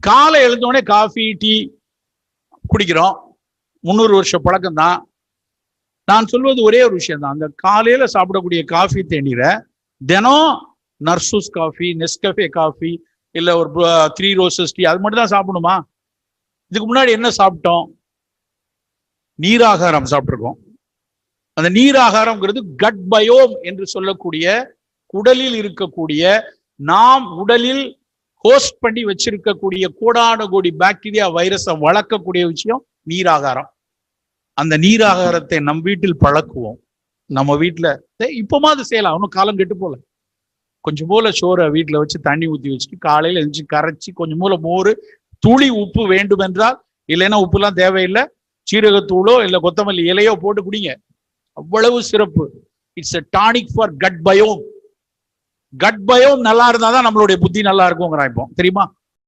காலை எழுந்தோடனே coffee tea குடிக்கிறோம், 300 வருஷ பழக்கம் தான். நான் சொல்வது ஒரே ஒரு விஷயம் தான், அந்த காலையில சாப்பிடக்கூடிய காஃபி தேநீரை தினம் நர்சூஸ் காஃபி, நெஸ்கஃபே காஃபி, இல்ல ஒரு 3 ரோசஸ் டீ அது மட்டும் தான் சாப்பிடணுமா? இதுக்கு முன்னாடி என்ன சாப்பிட்டோம்? நீராகாரம் சாப்பிட்டுருக்கோம். அந்த நீராகாரம்ங்கிறது கட் பயோம் என்று சொல்லக்கூடிய உடலில் இருக்கக்கூடிய, நாம் உடலில் ஹோஸ்ட் பண்ணி வச்சிருக்கக்கூடிய கோடான கோடி பாக்டீரியா வைரஸை வளர்க்கக்கூடிய விஷயம் நீராகாரம். அந்த நீராகாரத்தை நம் வீட்டில் பழக்குவோம். நம்ம வீட்டுல இப்பமா அது செய்யலாம், ஒன்றும் காலம் கெட்டு போல. கொஞ்சம் போல சோறை வீட்டுல வச்சு தண்ணி ஊற்றி வச்சுட்டு காலையில எழுந்து கரைச்சி கொஞ்சம் போல மோர், துளி உப்பு வேண்டும் என்றால், இல்லைன்னா உப்புலாம் தேவையில்லை, சீரகத்தூளோ இல்ல கொத்தமல்லி இலையோ போட்டு குடிங்க, அவ்வளவு சிறப்பு. It's a tonic for cut biome. Cut biome நல்லா இருந்தாதான் நம்மளுடைய புத்தி நல்லா இருக்குங்கிறான் இப்போ, தெரியுமா?